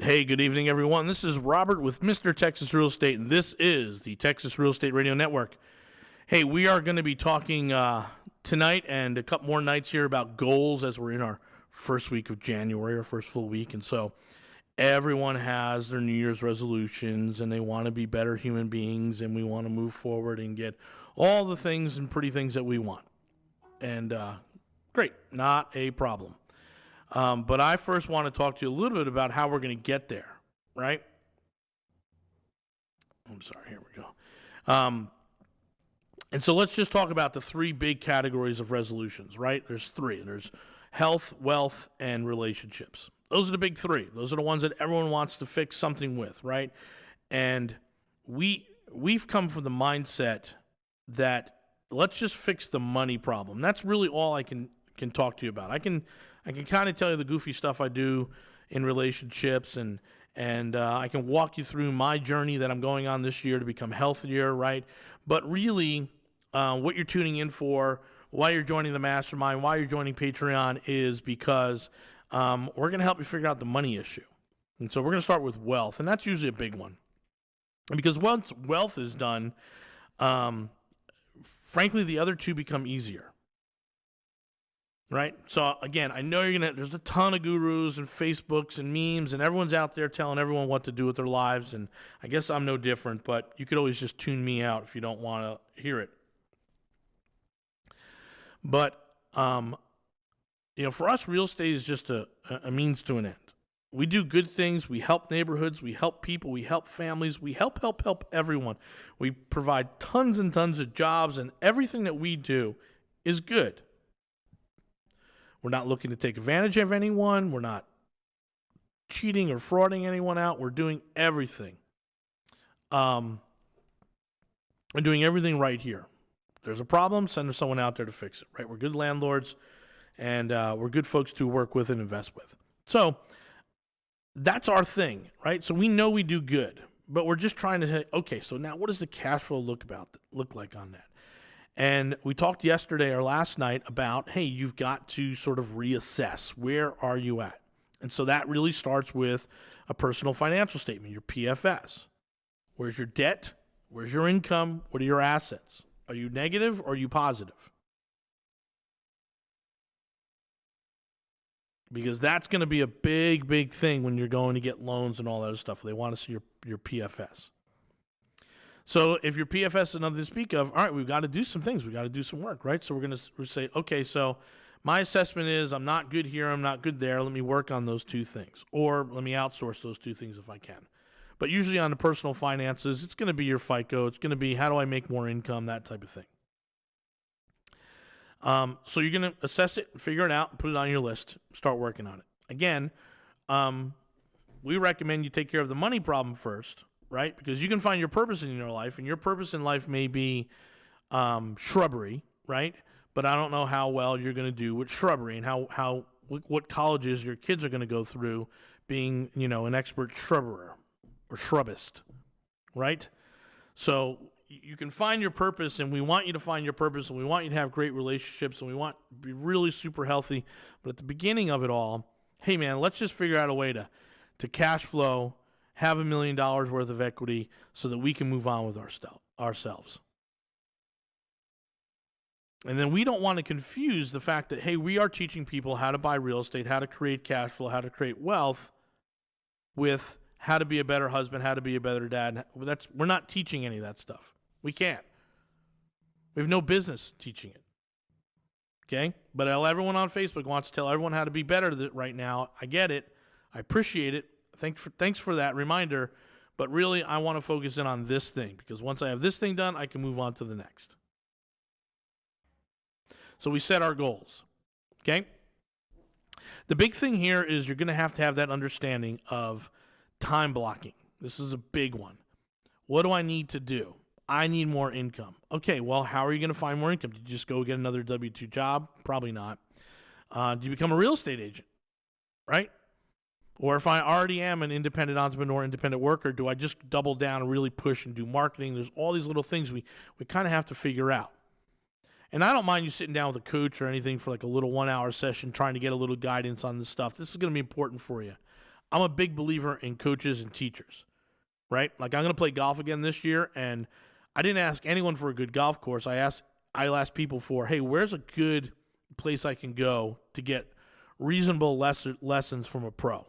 Hey, good evening, everyone. This is Robert with Mr. Texas Real Estate, and this is the Texas Real Estate Radio Network. Hey, we are going to be talking tonight and a couple more nights here about goals as we're in our first week of January, our first full week. And so everyone has their New Year's resolutions, and they want to be better human beings, and we want to move forward and get all the things and pretty things that we want. And great, not a problem. But I first want to talk to you a little bit about how we're going to get there, right? I'm sorry, here we go. And so let's just talk about the three big categories of resolutions, right? There's three. There's health, wealth, and relationships. Those are the big three. Those are the ones that everyone wants to fix something with, right? And we've come from the mindset that let's just fix the money problem. That's really all I can talk to you about. I can kind of tell you the goofy stuff I do in relationships, and I can walk you through my journey that I'm going on this year to become healthier, right? But really, what you're tuning in for, why you're joining the mastermind, why you're joining Patreon is because we're going to help you figure out the money issue. And so we're going to start with wealth, and that's usually a big one. And because once wealth is done, frankly, the other two become easier. Right? So again, I know there's a ton of gurus and Facebooks and memes, and everyone's out there telling everyone what to do with their lives, and I guess I'm no different, but you could always just tune me out if you don't want to hear it. But, for us, real estate is just a means to an end. We do good things. We help neighborhoods. We help people. We help families. We help everyone. We provide tons and tons of jobs, and everything that we do is good. We're not looking to take advantage of anyone. We're not cheating or frauding anyone out. We're doing everything. We're doing everything right here. If there's a problem, send someone out there to fix it, right? We're good landlords, and we're good folks to work with and invest with. So that's our thing, right? So we know we do good, but we're just trying to say, okay, so now what does the cash flow look like on that? And we talked yesterday or last night about, hey, you've got to sort of reassess. Where are you at? And so that really starts with a personal financial statement, your PFS. Where's your debt? Where's your income? What are your assets? Are you negative or are you positive? Because that's going to be a big, big thing when you're going to get loans and all that other stuff. They want to see your PFS. So if your PFS is nothing to speak of, all right, we've got to do some things. We've got to do some work, right? So we're going to say, okay, so my assessment is I'm not good here, I'm not good there. Let me work on those two things. Or let me outsource those two things if I can. But usually on the personal finances, it's going to be your FICO. It's going to be how do I make more income, that type of thing. So you're going to assess it, figure it out, and put it on your list. Start working on it. Again, we recommend you take care of the money problem first, right? Because you can find your purpose in your life, and your purpose in life may be shrubbery, right? But I don't know how well you're going to do with shrubbery and what colleges your kids are going to go through being, an expert shrubberer or shrubist, right? So you can find your purpose, and we want you to find your purpose, and we want you to have great relationships, and we want to be really super healthy. But at the beginning of it all, hey, man, let's just figure out a way to cash flow, have $1 million worth of equity so that we can move on with ourselves. And then we don't want to confuse the fact that, hey, we are teaching people how to buy real estate, how to create cash flow, how to create wealth with how to be a better husband, how to be a better dad. We're not teaching any of that stuff. We can't. We have no business teaching it. Okay? But everyone on Facebook wants to tell everyone how to be better right now. I get it. I appreciate it. Thanks for that reminder, but really I want to focus in on this thing because once I have this thing done, I can move on to the next. So we set our goals, okay? The big thing here is you're going to have that understanding of time blocking. This is a big one. What do I need to do? I need more income. Okay, well, how are you going to find more income? Did you just go get another W-2 job? Probably not. Do you become a real estate agent, right? Or if I already am an independent entrepreneur, independent worker, do I just double down and really push and do marketing? There's all these little things we kind of have to figure out. And I don't mind you sitting down with a coach or anything for like a little 1 hour session trying to get a little guidance on this stuff. This is going to be important for you. I'm a big believer in coaches and teachers, right? Like, I'm going to play golf again this year, and I didn't ask anyone for a good golf course. I asked people for, hey, where's a good place I can go to get reasonable lessons from a pro?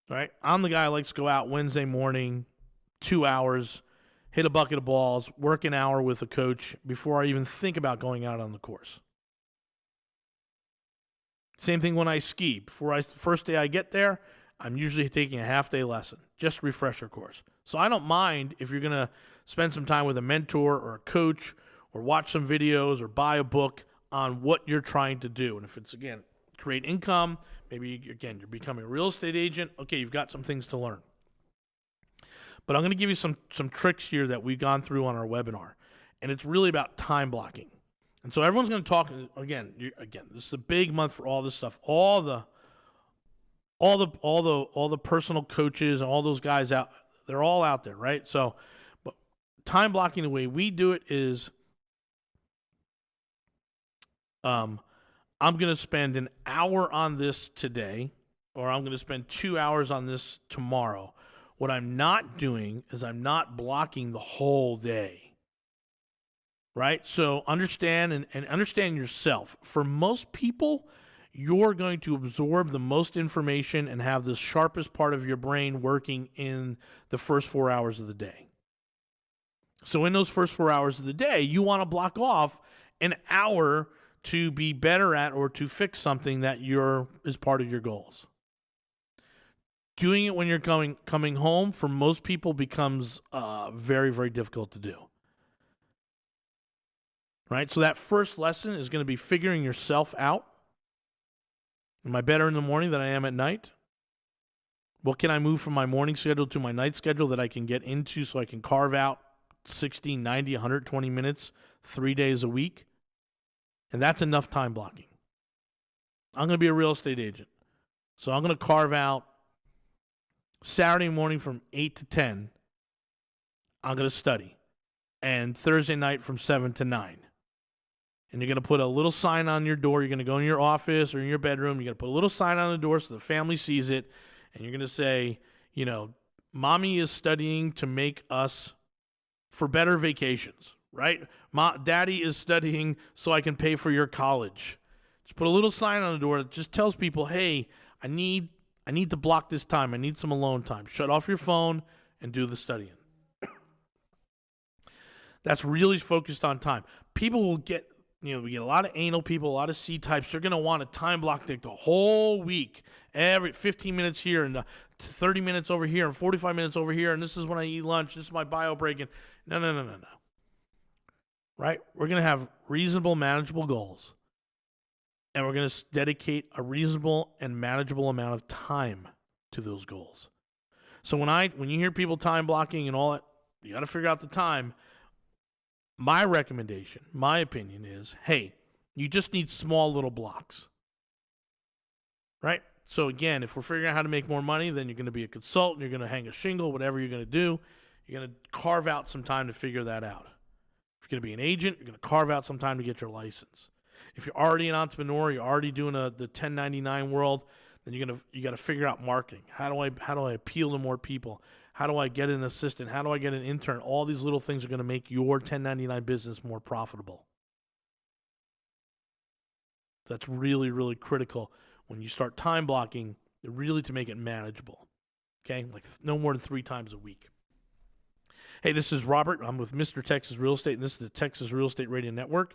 Right? I'm the guy who likes to go out Wednesday morning, 2 hours, hit a bucket of balls, work an hour with a coach before I even think about going out on the course. Same thing when I ski. First day I get there, I'm usually taking a half-day lesson, just refresher course. So I don't mind if you're going to spend some time with a mentor or a coach or watch some videos or buy a book on what you're trying to do. And if it's, again, create income, maybe, again, you're becoming a real estate agent, okay, you've got some things to learn. But I'm going to give you some tricks here that we've gone through on our webinar. And it's really about time blocking. And so everyone's going to talk, again, this is a big month for all this stuff. All the personal coaches and all those guys out, they're all out there, right? So, but time blocking, the way we do it is, I'm going to spend an hour on this today, or I'm going to spend 2 hours on this tomorrow. What I'm not doing is I'm not blocking the whole day, right? So understand and understand yourself. For most people, you're going to absorb the most information and have the sharpest part of your brain working in the first 4 hours of the day. So in those first 4 hours of the day, you want to block off an hour to be better at or to fix something that is part of your goals. Doing it when you're coming home for most people becomes very, very difficult to do. Right? So that first lesson is going to be figuring yourself out. Am I better in the morning than I am at night? What can I move from my morning schedule to my night schedule that I can get into so I can carve out 60, 90, 120 minutes, 3 days a week? And that's enough time blocking. I'm going to be a real estate agent. So I'm going to carve out Saturday morning from 8 to 10. I'm going to study. And Thursday night from 7 to 9. And you're going to put a little sign on your door. You're going to go in your office or in your bedroom. You're going to put a little sign on the door so the family sees it. And you're going to say, Mommy is studying to make us for better vacations, right? Daddy is studying so I can pay for your college. Just put a little sign on the door that just tells people, hey, I need to block this time. I need some alone time. Shut off your phone and do the studying. That's really focused on time. People will get, we get a lot of anal people, a lot of C types. They're going to want a time block the whole week. Every 15 minutes here and 30 minutes over here and 45 minutes over here. And this is when I eat lunch. This is my bio break. And no. Right? We're going to have reasonable, manageable goals. And we're going to dedicate a reasonable and manageable amount of time to those goals. So when you hear people time blocking and all that, you got to figure out the time. My recommendation, my opinion is, hey, you just need small little blocks. Right? So again, if we're figuring out how to make more money, then you're going to be a consultant, you're going to hang a shingle, whatever you're going to do, you're going to carve out some time to figure that out. If you're going to be an agent, you're going to carve out some time to get your license. If you're already an entrepreneur, you're already doing the 1099 world, then you got to figure out marketing. How do I appeal to more people? How do I get an assistant? How do I get an intern? All these little things are going to make your 1099 business more profitable. That's really, really critical when you start time blocking, really to make it manageable. Okay? Like no more than 3 times a week. Hey, this is Robert. I'm with Mr. Texas Real Estate, and this is the Texas Real Estate Radio Network.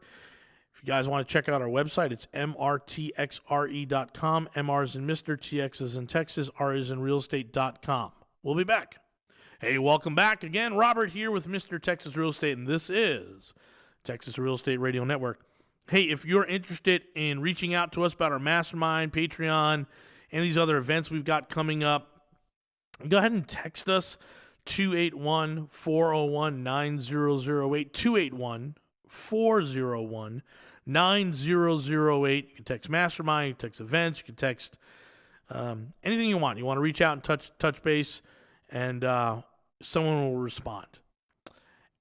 If you guys want to check out our website, it's mrtxre.com. MR is in Mr. TX is in Texas. R is in realestate.com. We'll be back. Hey, welcome back again. Robert here with Mr. Texas Real Estate, and this is Texas Real Estate Radio Network. Hey, if you're interested in reaching out to us about our mastermind, Patreon, and these other events we've got coming up, go ahead and text us 281-401-9008, 281-401-9008. You can text mastermind, you can text events, you can text anything you want. You want to reach out and touch base, and someone will respond.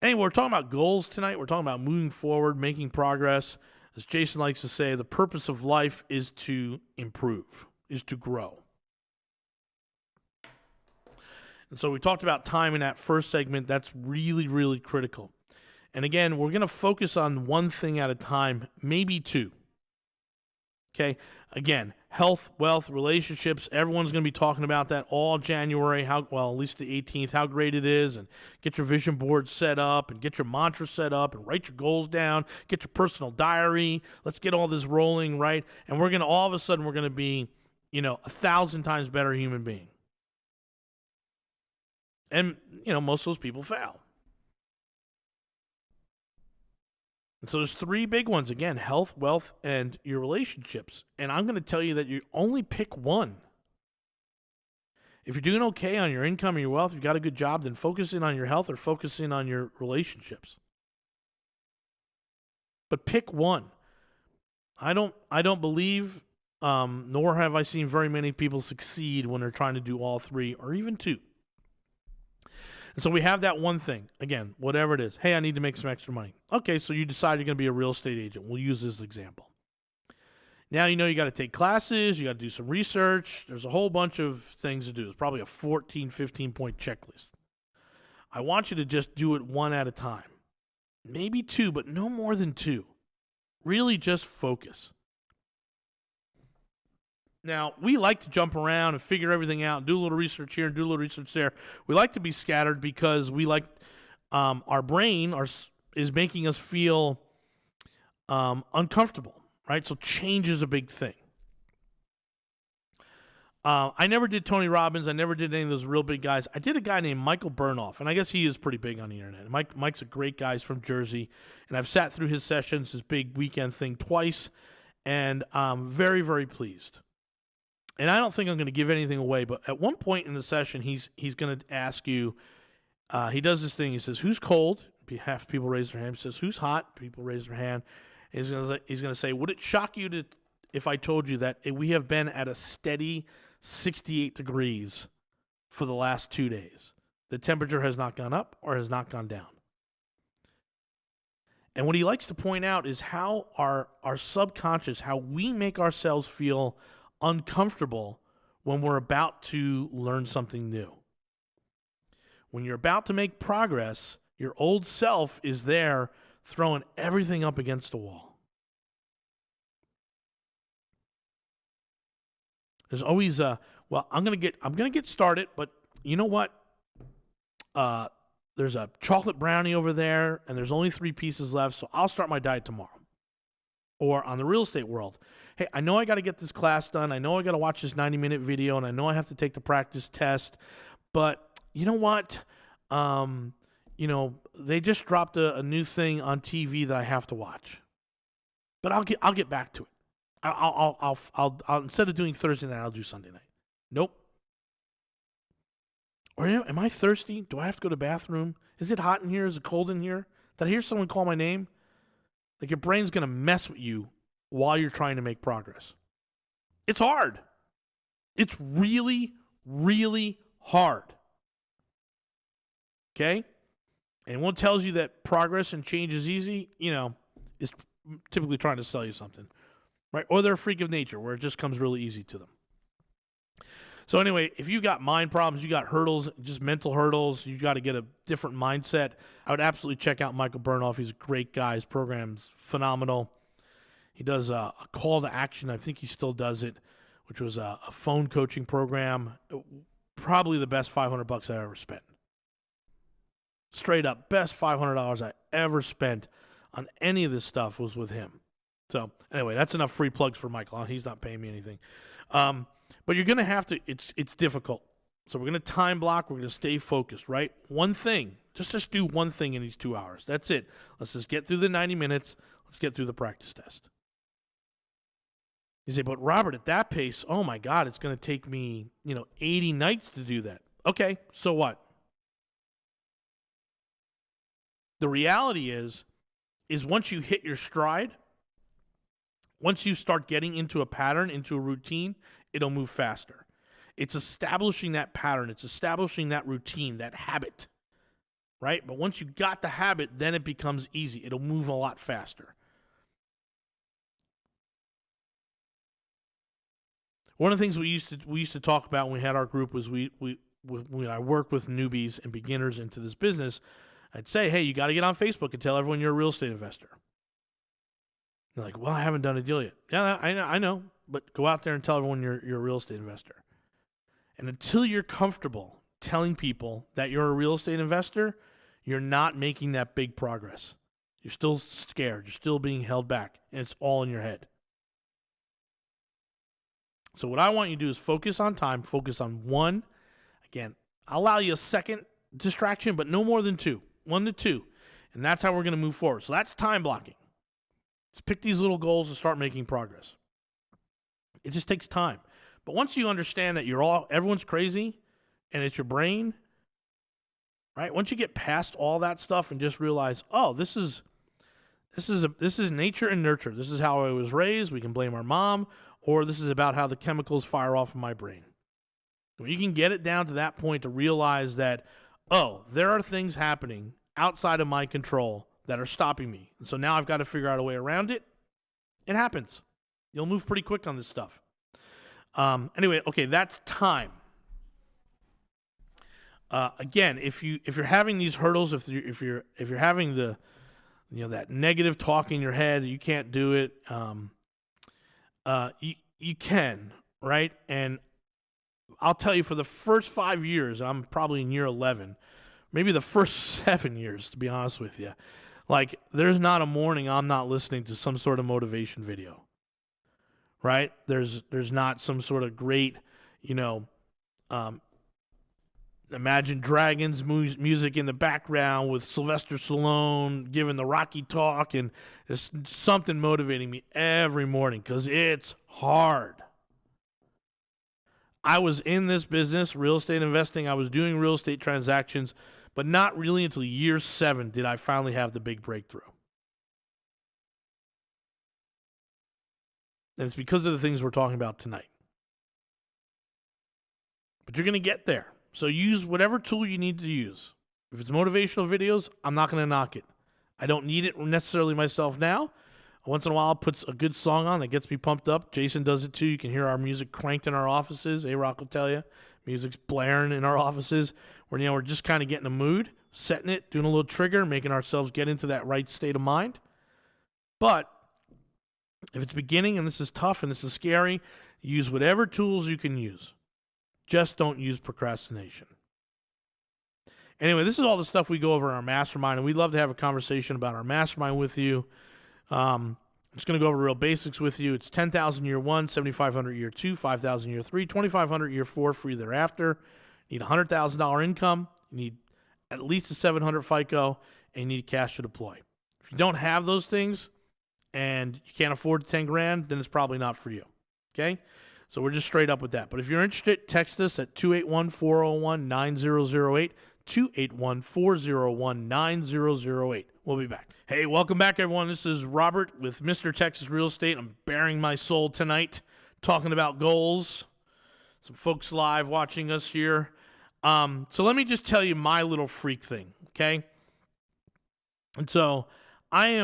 Anyway, we're talking about goals tonight. We're talking about moving forward, making progress. As Jason likes to say, the purpose of life is to improve, is to grow. And so we talked about time in that first segment. That's really, really critical. And again, we're going to focus on one thing at a time, maybe two. Okay? Again, health, wealth, relationships. Everyone's going to be talking about that all January, at least the 18th, how great it is, and get your vision board set up, and get your mantra set up, and write your goals down, get your personal diary. Let's get all this rolling, right? And we're going to, all of a sudden, we're going to be, 1,000 times better human being. And, most of those people fail. And so there's three big ones. Again, health, wealth, and your relationships. And I'm going to tell you that you only pick one. If you're doing okay on your income and your wealth, you've got a good job, then focus in on your health or focus in on your relationships. But pick one. I don't believe, nor have I seen very many people succeed when they're trying to do all three or even two. And so we have that one thing. Again, whatever it is. Hey, I need to make some extra money. Okay, so you decide you're going to be a real estate agent. We'll use this example. Now you got to take classes. You got to do some research. There's a whole bunch of things to do. It's probably a 14, 15-point checklist. I want you to just do it one at a time. Maybe two, but no more than two. Really just focus. Now, we like to jump around and figure everything out and do a little research here and do a little research there. We like to be scattered because we like our brain is making us feel uncomfortable, right? So change is a big thing. I never did Tony Robbins. I never did any of those real big guys. I did a guy named Michael Burnoff, and I guess he is pretty big on the internet. Mike's a great guy. He's from Jersey, and I've sat through his sessions, his big weekend thing twice, and I'm very, very pleased. And I don't think I'm going to give anything away, but at one point in the session, he's going to ask you, he does this thing, he says, who's cold? Half people raise their hand. He says, who's hot? People raise their hand. He's going to say, would it shock you if I told you that we have been at a steady 68 degrees for the last 2 days? The temperature has not gone up or has not gone down. And what he likes to point out is how our subconscious, how we make ourselves feel uncomfortable when we're about to learn something new. When you're about to make progress, your old self is there throwing everything up against the wall. There's always I'm going to get started, but you know what? There's a chocolate brownie over there and there's only 3 pieces left, so I'll start my diet tomorrow. Or on the real estate world, hey, I know I got to get this class done. I know I got to watch this 90-minute video, and I know I have to take the practice test. But you know what? They just dropped a new thing on TV that I have to watch. But I'll get back to it. I'll instead of doing Thursday night, I'll do Sunday night. Nope. Or am I thirsty? Do I have to go to the bathroom? Is it hot in here? Is it cold in here? Did I hear someone call my name? Like your brain's going to mess with you while you're trying to make progress. It's hard. It's really, really hard. Okay? And what tells you that progress and change is easy, is typically trying to sell you something. Right? Or they're a freak of nature where it just comes really easy to them. So anyway, if you got mind problems, you got hurdles, just mental hurdles, you got to get a different mindset, I would absolutely check out Michael Burnoff. He's a great guy. His program's phenomenal. He does a call to action. I think he still does it, which was a phone coaching program. Probably the best $500 I ever spent. Straight up, best $500 I ever spent on any of this stuff was with him. So anyway, that's enough free plugs for Michael. He's not paying me anything. But you're going to have to, it's difficult. So we're going to time block. We're going to stay focused, right? One thing. Just do one thing in these 2 hours. That's it. Let's just get through the 90 minutes. Let's get through the practice test. You say, but Robert, at that pace, oh my God, it's going to take me, 80 nights to do that. Okay, so what? The reality is once you hit your stride, once you start getting into a pattern, into a routine, it'll move faster. It's establishing that pattern. It's establishing that routine, that habit, right? But once you got the habit, then it becomes easy. It'll move a lot faster. One of the things we used to talk about when we had our group was we when I work with newbies and beginners into this business, I'd say, hey, you got to get on Facebook and tell everyone you're a real estate investor. They're like, well, I haven't done a deal yet. Yeah, I know, but go out there and tell everyone you're a real estate investor. And until you're comfortable telling people that you're a real estate investor, you're not making that big progress. You're still scared. You're still being held back, and it's all in your head. So what I want you to do is focus on time, focus on one. Again, I'll allow you a second distraction, but no more than 2, 1 to 2. And that's how we're going to move forward. So that's time blocking. Let's pick these little goals and start making progress. It just takes time. But once you understand that everyone's crazy and it's your brain, right? Once you get past all that stuff and just realize, oh, this is nature and nurture. This is how I was raised. We can blame our mom, or this is about how the chemicals fire off in my brain. When you can get it down to that point to realize that, oh, there are things happening outside of my control that are stopping me. And so now I've got to figure out a way around it. It happens. You'll move pretty quick on this stuff. Anyway, okay, that's time. Again, if you're having these hurdles, if you're having the that negative talk in your head, you can't do it. You can, right? And I'll tell you, for the first 5 years, I'm probably in year 11, maybe the first 7 years, to be honest with you. Like, there's not a morning I'm not listening to some sort of motivation video, right? There's not some sort of great, Imagine Dragons music in the background with Sylvester Stallone giving the Rocky talk, and there's something motivating me every morning because it's hard. I was in this business, real estate investing. I was doing real estate transactions, but not really until year 7 did I finally have the big breakthrough. And it's because of the things we're talking about tonight. But you're going to get there. So use whatever tool you need to use. If it's motivational videos, I'm not going to knock it. I don't need it necessarily myself now. Once in a while, I'll put a good song on that gets me pumped up. Jason does it too. You can hear our music cranked in our offices. A-Rock will tell you. Music's blaring in our offices. We're just kind of getting the mood, setting it, doing a little trigger, making ourselves get into that right state of mind. But if it's beginning and this is tough and this is scary, use whatever tools you can use. Just don't use procrastination. Anyway, this is all the stuff we go over in our mastermind, and we'd love to have a conversation about our mastermind with you. I'm just going to go over real basics with you. It's $10,000 year 1, $7,500 year 2, $5,000 year 3, $2,500 year 4, free thereafter. You need $100,000 income. You need at least a 700 FICO, and you need cash to deploy. If you don't have those things and you can't afford $10,000, then it's probably not for you. Okay? So we're just straight up with that. But if you're interested, text us at 281-401-9008, 281-401-9008. We'll be back. Hey, welcome back, everyone. This is Robert with Mr. Texas Real Estate. I'm bearing my soul tonight, talking about goals. Some folks live watching us here. So let me just tell you my little freak thing, okay? And so I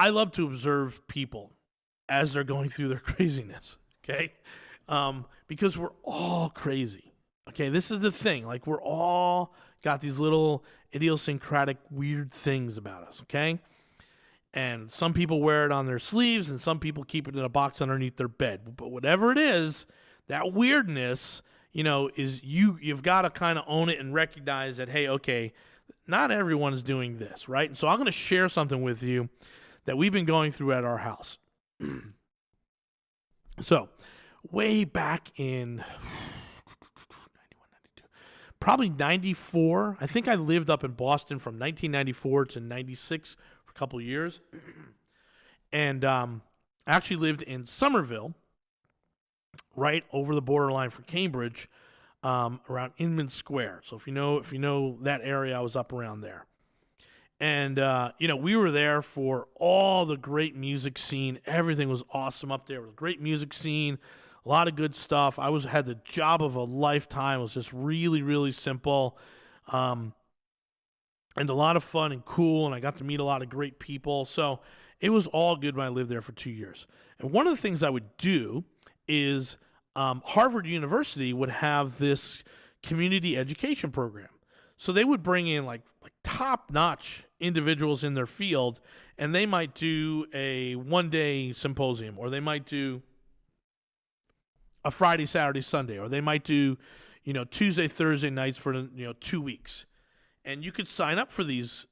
love to observe people as they're going through their craziness, okay? Because we're all crazy, okay? This is the thing. Like, we're all got these little idiosyncratic weird things about us, okay? And some people wear it on their sleeves, and some people keep it in a box underneath their bed. But whatever it is, that weirdness, is you've got to kind of own it and recognize that, hey, okay, not everyone is doing this, right? And so I'm going to share something with you that we've been going through at our house. So, way back in 91, 92, probably 94. I think I lived up in Boston from 1994 to 96 for a couple of years. And I actually lived in Somerville, right over the borderline for Cambridge, around Inman Square. So if you know that area, I was up around there. And, we were there for all the great music scene. Everything was awesome up there. It was a great music scene, a lot of good stuff. I had the job of a lifetime. It was just really, really simple, and a lot of fun and cool, and I got to meet a lot of great people. So it was all good when I lived there for 2 years. And one of the things I would do is Harvard University would have this community education program. So they would bring in like top-notch individuals in their field, and they might do a one-day symposium, or they might do a Friday, Saturday, Sunday, or they might do, Tuesday, Thursday nights for 2 weeks. And you could sign up for these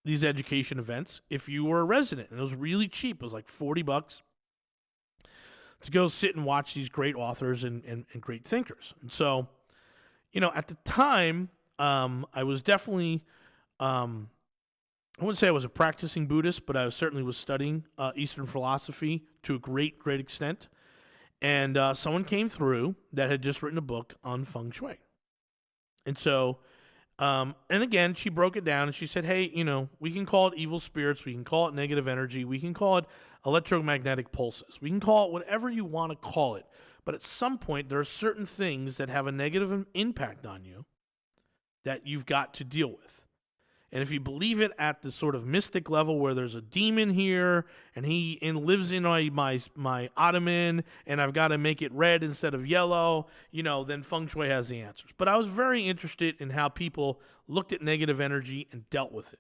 education events if you were a resident, and it was really cheap. It was like $40 to go sit and watch these great authors and great thinkers. And so, at the time, I was definitely, I wouldn't say I was a practicing Buddhist, but I certainly was studying Eastern philosophy to a great, great extent. And someone came through that had just written a book on feng shui. And so, and again, she broke it down and she said, hey, we can call it evil spirits. We can call it negative energy. We can call it electromagnetic pulses. We can call it whatever you want to call it. But at some point, there are certain things that have a negative impact on you that you've got to deal with. And if you believe it at the sort of mystic level where there's a demon here and he lives in my ottoman and I've got to make it red instead of yellow, then feng shui has the answers. But I was very interested in how people looked at negative energy and dealt with it.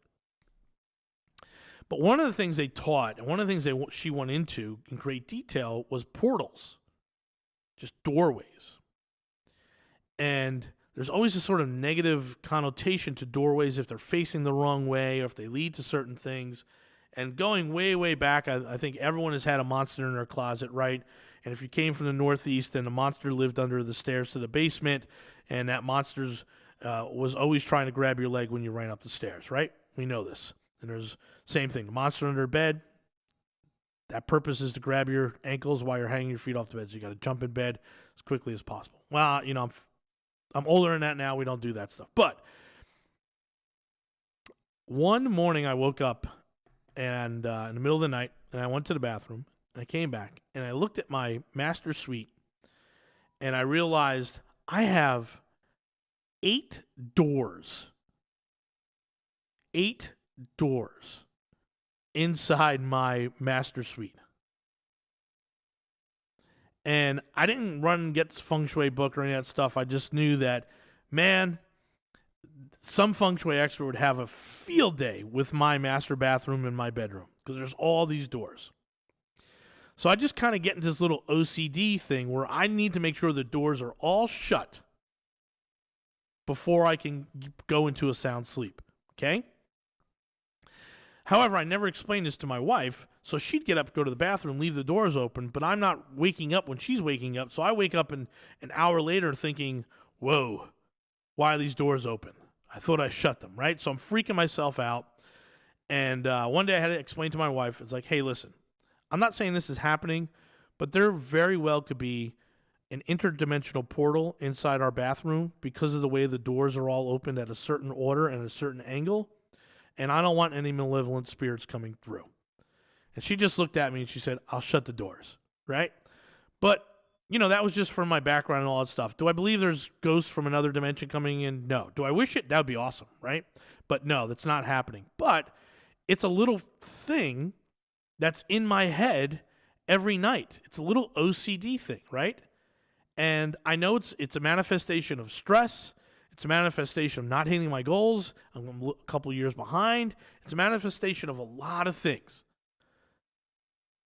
But one of the things they taught, and one of the things she went into in great detail, was portals, just doorways. And there's always a sort of negative connotation to doorways if they're facing the wrong way or if they lead to certain things. And going way, way back, I think everyone has had a monster in their closet, right? And if you came from the Northeast, then the monster lived under the stairs to the basement, and that monster was always trying to grab your leg when you ran up the stairs, right? We know this. And there's the same thing. The monster under bed, that purpose is to grab your ankles while you're hanging your feet off the bed. So you got to jump in bed as quickly as possible. Well, I'm older than that now. We don't do that stuff. But one morning I woke up and in the middle of the night, and I went to the bathroom, and I came back, and I looked at my master suite, and I realized I have 8 doors. 8 doors inside my master suite. And I didn't run and get this feng shui book or any of that stuff. I just knew that, man, some feng shui expert would have a field day with my master bathroom and my bedroom because there's all these doors. So I just kind of get into this little OCD thing where I need to make sure the doors are all shut before I can go into a sound sleep, okay? However, I never explained this to my wife, so she'd get up, go to the bathroom, leave the doors open, but I'm not waking up when she's waking up, so I wake up an hour later thinking, whoa, why are these doors open? I thought I shut them, right? So I'm freaking myself out, and one day I had to explain to my wife, it's like, hey, listen, I'm not saying this is happening, but there very well could be an interdimensional portal inside our bathroom because of the way the doors are all opened at a certain order and a certain angle. And I don't want any malevolent spirits coming through. And she just looked at me and she said, I'll shut the doors, right? But, that was just from my background and all that stuff. Do I believe there's ghosts from another dimension coming in? No. Do I wish it? That would be awesome, right? But no, that's not happening. But it's a little thing that's in my head every night. It's a little OCD thing, right? And I know it's a manifestation of stress. It's a manifestation of not hitting my goals. I'm a couple years behind. It's a manifestation of a lot of things.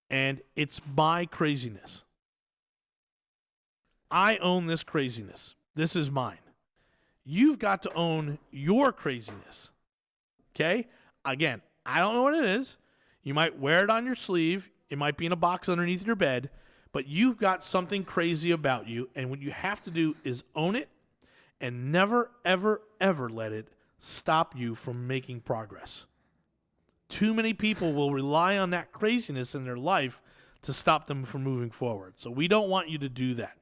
And it's my craziness. I own this craziness. This is mine. You've got to own your craziness. Okay? Again, I don't know what it is. You might wear it on your sleeve. It might be in a box underneath your bed. But you've got something crazy about you. And what you have to do is own it. And never, ever, ever let it stop you from making progress. Too many people will rely on that craziness in their life to stop them from moving forward. So we don't want you to do that.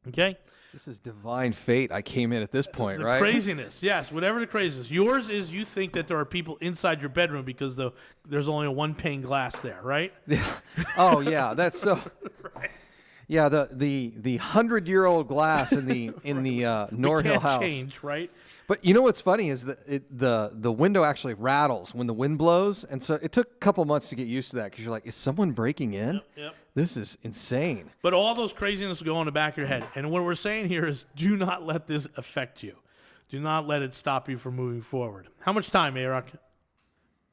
Okay? This is divine fate. I came in at this point, right? Craziness, yes, whatever the craziness. Yours is you think that there are people inside your bedroom because there's only a one pane glass there, right? Oh, yeah, that's so... Right. Yeah, the 100-year-old glass in the Nor Hill house. Change, right? But you know what's funny is that the window actually rattles when the wind blows, and so it took a couple months to get used to that because you're like, is someone breaking in? Yep. This is insane. But all those craziness will go in the back of your head. And what we're saying here is do not let this affect you. Do not let it stop you from moving forward. How much time, A-Rock?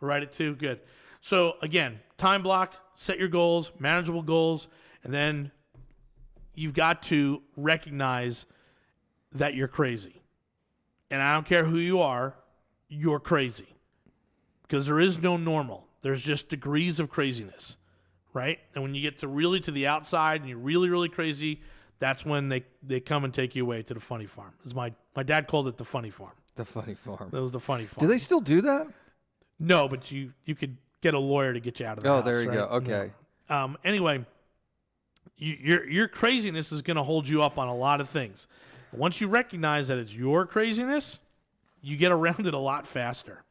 Right at 2? Good. So, again, time block, set your goals, manageable goals, and then you've got to recognize that you're crazy. And I don't care who you are, you're crazy. Because there is no normal. There's just degrees of craziness, right? And when you get to the outside and you're really, really crazy, that's when they come and take you away to the funny farm. As my dad called it the funny farm. The funny farm. That was the funny farm. Do they still do that? No, but you could get a lawyer to get you out of the house. Oh, there you right? go. Okay. No. Anyway, your craziness is going to hold you up on a lot of things. Once you recognize that it's your craziness, you get around it a lot faster.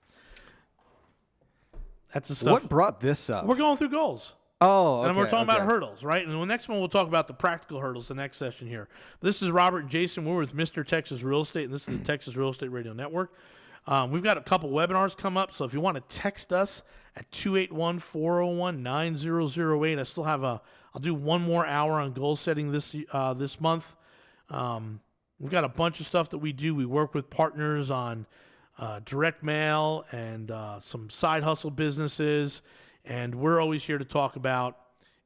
That's the stuff. What brought this up? We're going through goals. Oh, okay. And we're talking about hurdles, right? And the next one we'll talk about the practical hurdles the next session here. This is Robert and Jason. We're with Mr. Texas Real Estate, and this is the Texas Real Estate Radio Network. We've got a couple webinars come up, so if you want to text us at 281-401-9008. I still have I'll do one more hour on goal setting this month. We've got a bunch of stuff that we do. We work with partners on direct mail and some side hustle businesses, and we're always here to talk about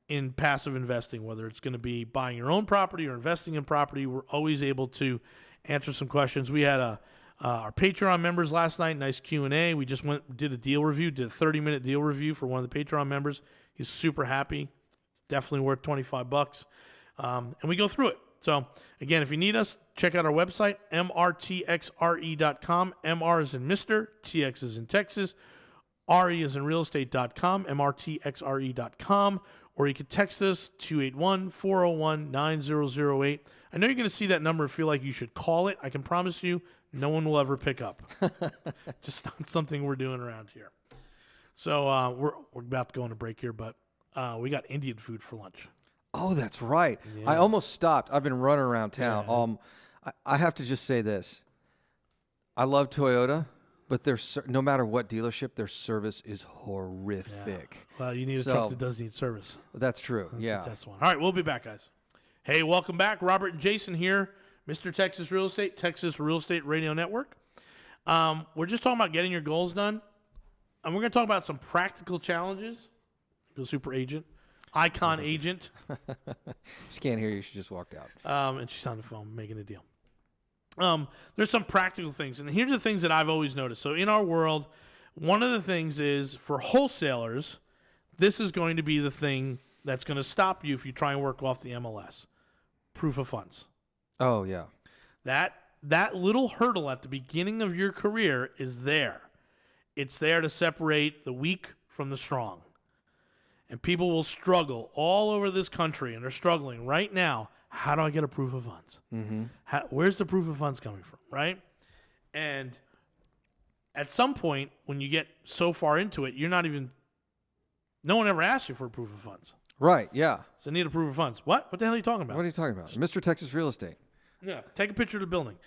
in passive investing, whether it's going to be buying your own property or investing in property. We're always able to answer some questions. We had our Patreon members last night, nice Q&A. We just did a 30-minute deal review for one of the Patreon members. He's super happy. Definitely worth $25. And we go through it. So, again, if you need us, check out our website, mrtxre.com. MR is in Mr., TX is in Texas, RE is in realestate.com, mrtxre.com, or you can text us, 281-401-9008. I know you're going to see that number and feel like you should call it. I can promise you no one will ever pick up. Just not something we're doing around here. So we're about to go on a break here, but we got Indian food for lunch. Oh, that's right. Yeah. I almost stopped. I've been running around town. Yeah. I have to just say this. I love Toyota, but no matter what dealership, their service is horrific. Yeah. Well, you need a truck that does need service. That's true. That's one. All right, we'll be back, guys. Hey, welcome back. Robert and Jason here. Mr. Texas Real Estate, Texas Real Estate Radio Network. We're just talking about getting your goals done. And we're going to talk about some practical challenges. Go super agent. Icon agent. She can't hear you. She just walked out. And she's on the phone making a deal. There's some practical things. And here's the things that I've always noticed. So in our world, one of the things is for wholesalers, this is going to be the thing that's going to stop you if you try and work off the MLS. Proof of funds. Oh, yeah. That little hurdle at the beginning of your career is there. It's there to separate the weak from the strong. And people will struggle all over this country, and they're struggling right now. How do I get a proof of funds? Mm-hmm. Where's the proof of funds coming from, right? And at some point, when you get so far into it, no one ever asked you for a proof of funds. Right, yeah. So need a proof of funds. What? What the hell are you talking about? What are you talking about? Mr. Texas Real Estate. Yeah, take a picture of the building.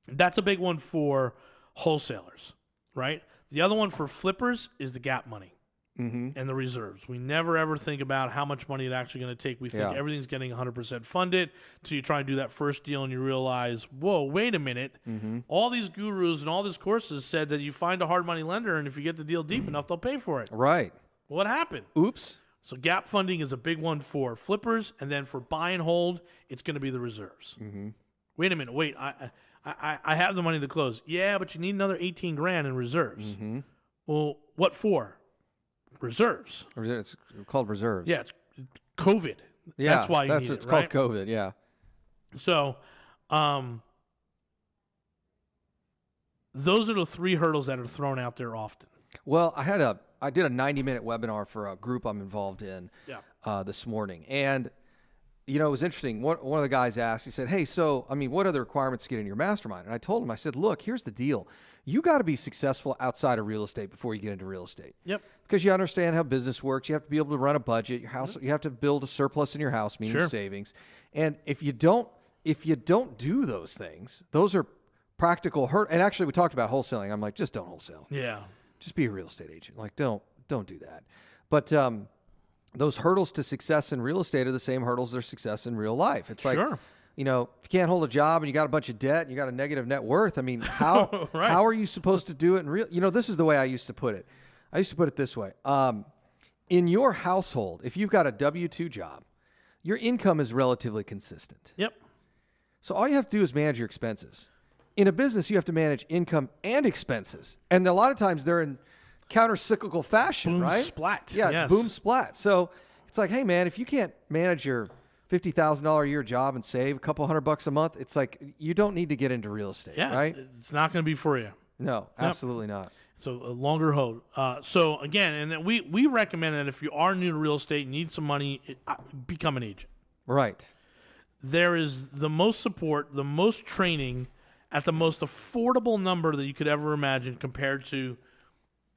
That's a big one for wholesalers, right? The other one for flippers is the gap money. Mm-hmm. And the reserves. We never ever think about how much money it's actually going to take. We think everything's getting 100% funded until you try and do that first deal and you realize, whoa, wait a minute. Mm-hmm. All these gurus and all these courses said that you find a hard money lender and if you get the deal deep enough, they'll pay for it. Right. What happened? Oops. So gap funding is a big one for flippers, and then for buy and hold, it's going to be the reserves. Mm-hmm. Wait a minute. Wait, I have the money to close. Yeah, but you need another $18,000 in reserves. Mm-hmm. Well, what for? Reserves. It's called reserves. Yeah, it's COVID. Yeah, that's why you need it's it, right? called COVID. Yeah. So, those are the three hurdles that are thrown out there often. Well, I did a 90-minute webinar for a group I'm involved in this morning, and you know, it was interesting. One of the guys asked, he said, hey, so, I mean, what are the requirements to get in your mastermind? And I told him, I said, look, here's the deal. You got to be successful outside of real estate before you get into real estate. Yep. Because you understand how business works. You have to be able to run a budget. Your house, you have to build a surplus in your house, meaning savings. And if you don't do those things, those are practical hurt. And actually, we talked about wholesaling. I'm like, just don't wholesale. Yeah. Just be a real estate agent. Like, don't do that. But those hurdles to success in real estate are the same hurdles to success in real life. It's like, you know, if you can't hold a job and you got a bunch of debt and you got a negative net worth, I mean, how how are you supposed to do it in real? You know, this is the way I used to put it. I used to put it this way. In your household, if you've got a W-2 job, your income is relatively consistent. Yep. So all you have to do is manage your expenses. In a business, you have to manage income and expenses. And a lot of times they're in counter-cyclical fashion, Boom, right? splat. Yeah, Yes. it's boom, splat. So it's like, hey, man, if you can't manage your $50,000 a year job and save a couple $100 a month, it's like you don't need to get into real estate, Yeah. right? It's not going to be for you. No, absolutely not. So a longer hold. So again, and then we recommend that if you are new to real estate, need some money, become an agent. Right. There is the most support, the most training at the most affordable number that you could ever imagine compared to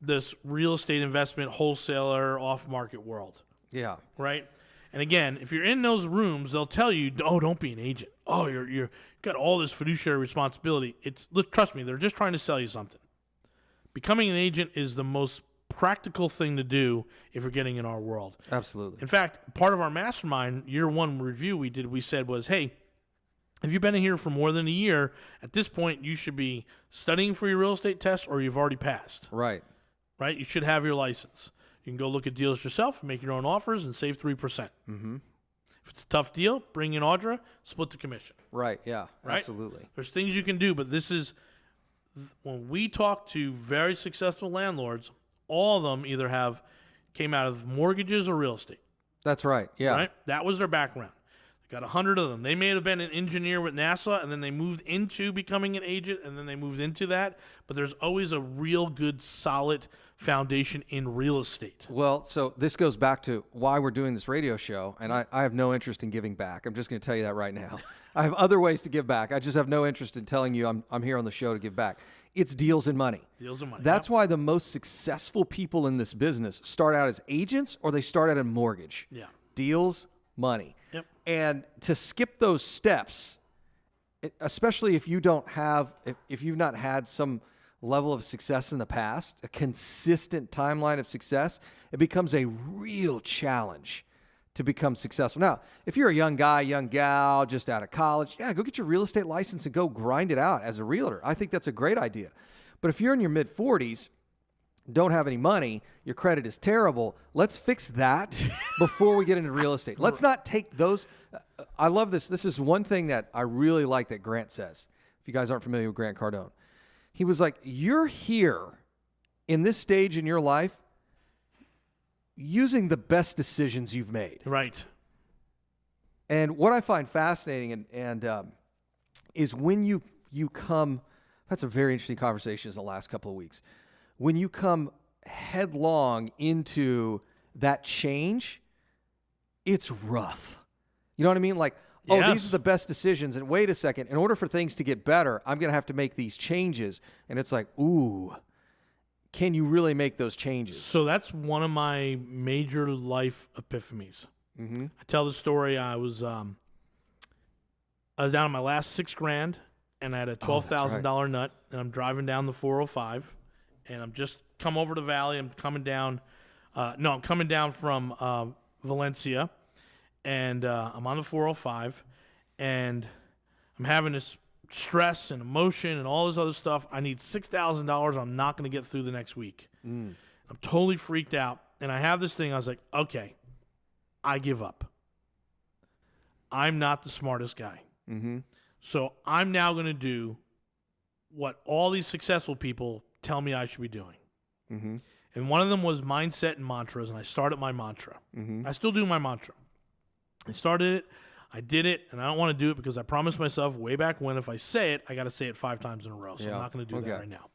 this real estate investment wholesaler off-market world, Yeah. right? And again, if you're in those rooms, they'll tell you, "Oh, don't be an agent. Oh, you've got all this fiduciary responsibility." Trust me, they're just trying to sell you something. Becoming an agent is the most practical thing to do if you're getting in our world. Absolutely. In fact, part of our mastermind year one review we said was, hey, if you've been in here for more than a year, at this point you should be studying for your real estate test or you've already passed. Right. Right? You should have your license. You can go look at deals yourself, make your own offers, and save 3%. Mm-hmm. If it's a tough deal, bring in Audra, split the commission. Right. Yeah. Right? Absolutely. There's things you can do, but this is when we talk to very successful landlords, all of them either came out of mortgages or real estate. That's right. Yeah. Right? That was their background. They got 100 of them. They may have been an engineer with NASA, and then they moved into becoming an agent, and then they moved into that. But there's always a real good, solid foundation in real estate. Well, so this goes back to why we're doing this radio show, and I have no interest in giving back. I'm just going to tell you that right now. I have other ways to give back. I just have no interest in telling you I'm here on the show to give back. It's deals and money. Deals and money. That's why the most successful people in this business start out as agents or they start out in mortgage. Yeah. Deals, money. Yep. And to skip those steps, especially if you've not had some level of success in the past, a consistent timeline of success, it becomes a real challenge to become successful. Now, if you're a young guy, young gal, just out of college, yeah, go get your real estate license and go grind it out as a realtor. I think that's a great idea. But if you're in your mid-40s, don't have any money, your credit is terrible, let's fix that before we get into real estate. Let's not take those. I love this. This is one thing that I really like that Grant says. If you guys aren't familiar with Grant Cardone, he was like, you're here in this stage in your life using the best decisions you've made. Right. And what I find fascinating is when you come, that's a very interesting conversation in the last couple of weeks. When you come headlong into that change, it's rough. You know what I mean? Like, yes. These are the best decisions. And wait a second, in order for things to get better, I'm going to have to make these changes. And it's like, ooh, can you really make those changes? So that's one of my major life epiphanies. Mm-hmm. I tell the story. I was down on my last $6,000, and I had a $12,000 nut, and I'm driving down the 405, and I'm just come over the valley. I'm coming down. I'm coming down from Valencia, and I'm on the 405, and I'm having this stress and emotion and all this other stuff. I need $6,000. I'm not going to get through the next week. I'm totally freaked out, and I have this thing. I was like, okay, I give up. I'm not the smartest guy. Mm-hmm. So I'm now going to do what all these successful people tell me I should be doing. Mm-hmm. And one of them was mindset and mantras, and I started my mantra. Mm-hmm. I still do my mantra. I started it, I did it, and I don't want to do it because I promised myself way back when if I say it, I got to say it 5 times in a row. So I'm not going to do that right now.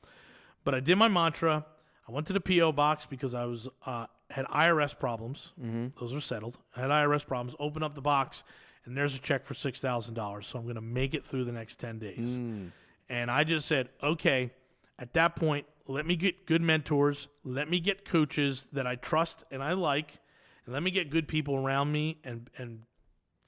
But I did my mantra. I went to the P.O. box because I was had IRS problems. Those are settled. I had IRS problems. Open up the box, and there's a check for $6,000. So I'm going to make it through the next 10 days. And I just said, okay, at that point, let me get good mentors. Let me get coaches that I trust and I like. And let me get good people around me and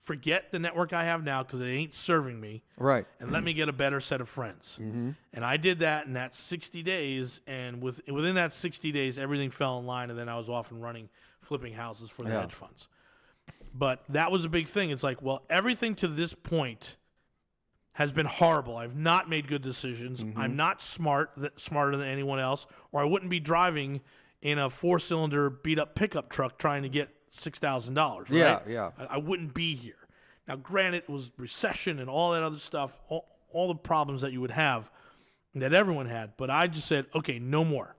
forget the network I have now because it ain't serving me. Right. And let me get a better set of friends. And I did that in that 60 days. And within that 60 days, everything fell in line. And then I was off and running, flipping houses for the hedge funds. But that was a big thing. It's like, well, everything to this point has been horrible. I've not made good decisions. I'm not smarter than anyone else, or I wouldn't be driving in a 4-cylinder beat-up pickup truck trying to get $6,000. Right? Yeah. I wouldn't be here. Now, granted, it was recession and all that other stuff, all the problems that you would have, that everyone had. But I just said, okay, no more.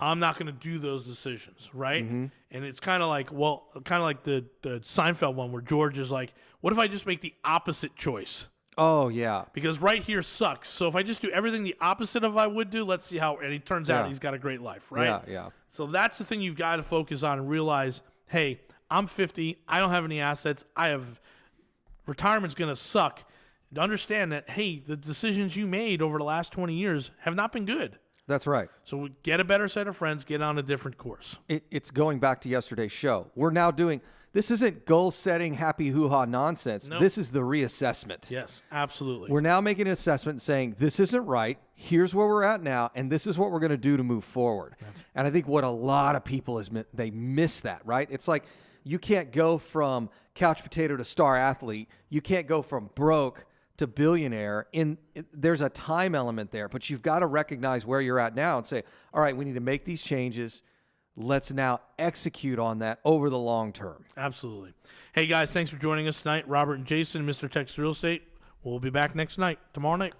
I'm not going to do those decisions, right? And it's kind of like, the Seinfeld one where George is like, what if I just make the opposite choice? Oh, yeah. Because right here sucks. So if I just do everything the opposite of I would do, let's see how, and he turns out he's got a great life, right? Yeah. So that's the thing you've got to focus on and realize, hey, I'm 50. I don't have any assets. Retirement's going to suck. To understand that, hey, the decisions you made over the last 20 years have not been good. That's right. So get a better set of friends, get on a different course. It's going back to yesterday's show. We're now doing, this isn't goal setting, happy hoo-ha nonsense. Nope. This is the reassessment. Yes, absolutely. We're now making an assessment and saying, this isn't right. Here's where we're at now, and this is what we're going to do to move forward. And I think what a lot of people they miss that, right? It's like you can't go from couch potato to star athlete. You can't go from broke to billionaire. There's a time element there, but you've got to recognize where you're at now and say, all right, we need to make these changes. Let's now execute on that over the long term. Absolutely. Hey, guys, thanks for joining us tonight. Robert and Jason, Mr. Texas Real Estate. We'll be back tomorrow night.